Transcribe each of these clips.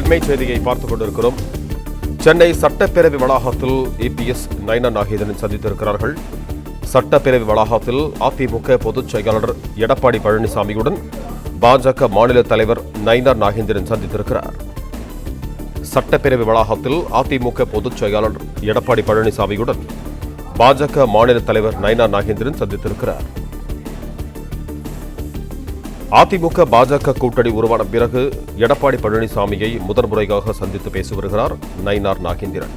அண்மை செய்தியை பார்த்துக் கொண்டிருக்கிறோம். சென்னை சட்டப்பேரவை வளாகத்தில் இபிஎஸ் நயினார் நாகேந்திரன் சந்தித்திருக்கிறார்கள். சட்டப்பேரவை வளாகத்தில் அதிமுக பொதுச் செயலாளர் எடப்பாடி பழனிசாமியுடன் பாஜக மாநில தலைவர் நயினார் நாகேந்திரன் சந்தித்திருக்கிறார். சட்டப்பேரவை வளாகத்தில் அதிமுக பொதுச் செயலாளர் எடப்பாடி பழனிசாமியுடன் பாஜக மாநில தலைவர் நயினார் நாகேந்திரன் சந்தித்திருக்கிறார். அதிமுக பாஜக கூட்டணி உருவான பிறகு எடப்பாடி பழனிசாமியை முதன்முறையாக சந்தித்து பேசி வருகிறார் நயினார் நாகேந்திரன்.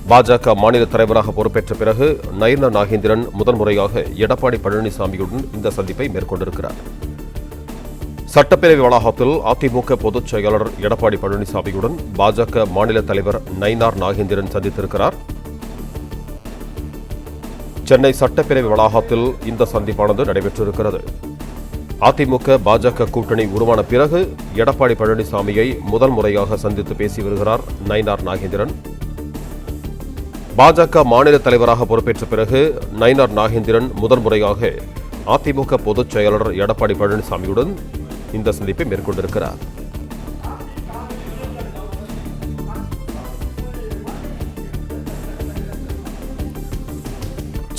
பாஜக மாநில தலைவராக பொறுப்பேற்ற பிறகு நயினார் நாகேந்திரன் முதன்முறையாக எடப்பாடி பழனிசாமியுடன் இந்த சந்திப்பை மேற்கொண்டிருக்கிறார். சட்டப்பேரவை வளாகத்தில் அதிமுக பொதுச் செயலாளர் எடப்பாடி பழனிசாமியுடன் பாஜக மாநில தலைவர் நயினார் நாகேந்திரன் சந்தித்திருக்கிறார். சென்னை சட்டப்பேரவை வளாகத்தில் இந்த சந்திப்பானது நடைபெற்றிருக்கிறது. அதிமுக பாஜக கூட்டணி உருவான பிறகு எடப்பாடி பழனிசாமியை முதல் முறையாக சந்தித்து பேசி வருகிறார் நயினார் நாகேந்திரன். பாஜக மாநில தலைவராக பொறுப்பேற்ற பிறகு நயினார் நாகேந்திரன் முதன்முறையாக அதிமுக பொதுச் செயலாளர் எடப்பாடி பழனிசாமியுடன் இந்த சந்திப்பை மேற்கொண்டிருக்கிறார்.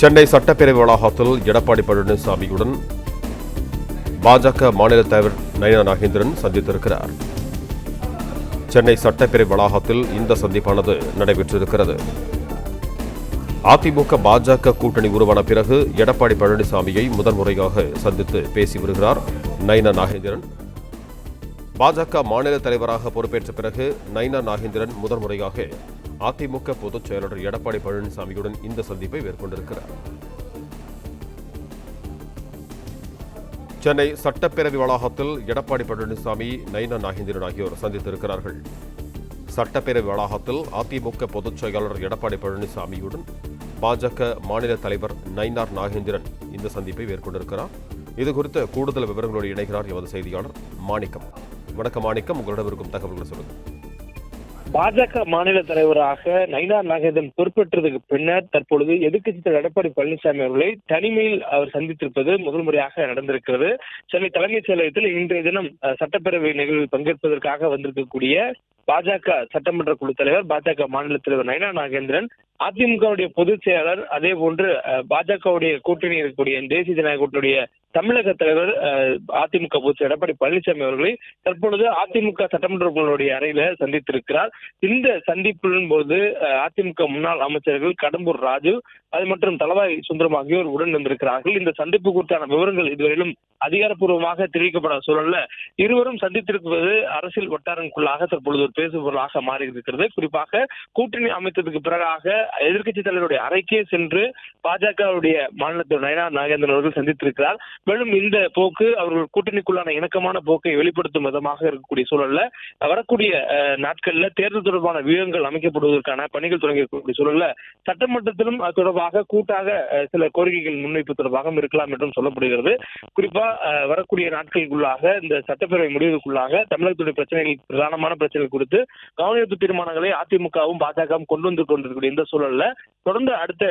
சென்னை சட்டப்பேரவை வளாகத்தில் எடப்பாடி பழனிசாமியுடன் பாஜக மாநில தலைவர் நயினார் நாகேந்திரன் சந்தித்திருக்கிறார். சென்னை சட்டப்பேரவை வளாகத்தில் இந்த சந்திப்பானது நடைபெற்றிருக்கிறது. அதிமுக பாஜக கூட்டணி உருவான பிறகு எடப்பாடி பழனிசாமியை முதன்முறையாக சந்தித்து பேசி வருகிறார் நயினார் நாகேந்திரன். பாஜக மாநில தலைவராக பொறுப்பேற்ற பிறகு நயினார் நாகேந்திரன் முதன்முறையாக அதிமுக பொதுச் செயலாளர் எடப்பாடி பழனிசாமியுடன் இந்த சந்திப்பை மேற்கொண்டிருக்கிறார். சென்னை சட்டப்பேரவை வளாகத்தில் எடப்பாடி பழனிசாமி நயினார் நாகேந்திரன் ஆகியோர் சந்தித்திருக்கிறார்கள். சட்டப்பேரவை வளாகத்தில் அதிமுக பொதுச் செயலாளர் எடப்பாடி பழனிசாமியுடன் பாஜக மாநில தலைவர் நயினார் நாகேந்திரன் இந்த சந்திப்பை மேற்கொண்டிருக்கிறார். இதுகுறித்த கூடுதல் விவரங்களோடு இணைகிறார் எமது செய்தியாளர் மாணிக்கம். வணக்கம் மாணிக்கம், உங்களிடம் இருக்கும் தகவல்களை சொல்லுங்கள். பாஜக மாநில தலைவராக நயினார் நாகேந்திரன் பொறுப்பேற்றதுக்கு பின்னர் தற்பொழுது எதிர்க்கட்சித் தலைவர் எடப்பாடி பழனிசாமி அவர்களை தனிமையில் அவர் சந்தித்திருப்பது முதல் முறையாக நடந்திருக்கிறது. சென்னை தலைமைச் செயலகத்தில் இன்றைய தினம் சட்டப்பேரவை நிகழ்வில் பங்கேற்பதற்காக வந்திருக்கக்கூடிய பாஜக சட்டமன்ற குழு தலைவர் பாஜக மாநில தலைவர் நயினார் நாகேந்திரன், அதிமுகவுடைய பொதுச் செயலாளர், அதே போன்று பாஜகவுடைய கூட்டணி இருக்கக்கூடிய தேசிய ஜனநாயக கூட்டணியுடைய தமிழக தலைவர் அதிமுக பொதுச் எடப்பாடி பழனிசாமி அவர்களை தற்பொழுது அதிமுக சட்டமன்ற குழுவுடைய அறையில சந்தித்திருக்கிறார். இந்த சந்திப்பின் போது அதிமுக முன்னாள் அமைச்சர்கள் கடம்பூர் ராஜு அது மற்றும் தளவாய் சுந்தரம் ஆகியோர் உடன் வந்திருக்கிறார்கள். இந்த சந்திப்பு குறித்தான விவரங்கள் இதுவரையிலும் அதிகாரப்பூர்வமாக தெரிவிக்கப்படாத சூழல்ல இருவரும் சந்தித்திருப்பது அரசியல் வட்டாரங்களுக்குள்ளாக தற்பொழுது ஒரு பேசுபொருளாக மாறி இருக்கிறது. குறிப்பாக கூட்டணி அமைத்ததுக்கு பிறகாக எதிர்க்கட்சித் தலைவருடைய அறைக்கே சென்று பாஜகவுடைய மாநிலத்தில் நயினார் நாகேந்திரன் அவர்கள் சந்தித்திருக்கிறார். மேலும் இந்த போக்கு அவர்கள் கூட்டணிக்குள்ளான இணக்கமான போக்கை வெளிப்படுத்தும் விதமாக இருக்கக்கூடிய சூழல்ல வரக்கூடிய நாட்கள்ல தேர்தல் தொடர்பான வியூகங்கள் அமைக்கப்படுவதற்கான பணிகள் தொடங்கி இருக்கக்கூடிய சூழல்ல சட்டமன்றத்திலும் அது தொடர்பாக கூட்டாக சில கோரிக்கைகள் முன்வைப்பு தொடர்பாக இருக்கலாம் என்றும் சொல்லப்படுகிறது. குறிப்பா வரக்கூடிய நாட்களுக்குள்ளாக இந்த சட்டப்பேரவை முடிவுக்குள்ளாக தமிழகத்துடைய பிரச்சனைகள், பிரதானமான பிரச்சனைகள் குறித்து கவனஈர்ப்பு தீர்மானங்களை அதிமுகவும் பாஜகவும் கொண்டு வந்து கொண்டிருக்கக்கூடிய இந்த சூழல்ல தொடர்ந்து அடுத்த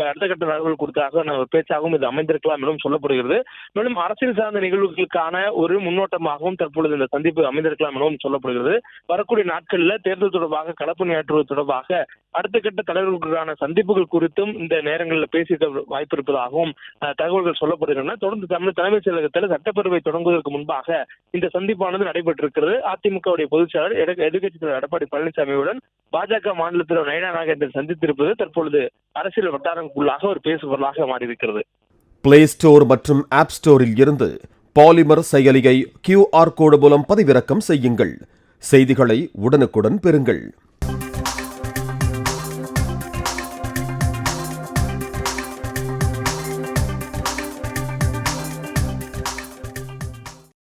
கட்ட நகர்வுகள் குறித்தாக பேச்சாகவும் இது அமைந்திருக்கலாம் என்றும் சொல்லப்படுகிறது. மேலும் அரசியல் சார்ந்த நிகழ்வுகளுக்கான ஒரு முன்னோட்டமாகவும் தற்பொழுது இந்த சந்திப்பு அமைந்திருக்கலாம் எனவும் சொல்லப்படுகிறது. வரக்கூடிய நாட்களில் தேர்தல் தொடர்பாக களப்பணியாற்றுவது தொடர்பாக அடுத்த கட்ட தலைவர்களுக்கான சந்திப்புகள் குறித்தும் இந்த நேரங்களில் பேசிக்க வாய்ப்பு இருப்பதாகவும் தகவல்கள் சொல்லப்படுகின்றன. தொடர்ந்து தமிழ் தலைமைச் செயலகத்தில் சட்டப்பேரவை தொடங்குவதற்கு முன்பாக இந்த சந்திப்பானது நடைபெற்றிருக்கிறது. அதிமுகவுடைய பொதுச் செயலாளர் எதிர்க்கட்சித் தலைவர் எடப்பாடி பழனிசாமியுடன் பாஜக மாநில தலைவர் நயினார் நாகேந்திரன் சந்தித்திருப்பது தற்பொழுது அரசியல் வட்டாரங்களுக்குள்ளாக ஒரு பேசுபொருளாக மாறியிருக்கிறது. பிளே ஸ்டோர் மற்றும் ஆப் ஸ்டோரில் இருந்து பாலிமர் செயலியை QR கோடு மூலம் பதிவிறக்கம் செய்யுங்கள். செய்திகளை உடனுக்குடன் பெறுங்கள்.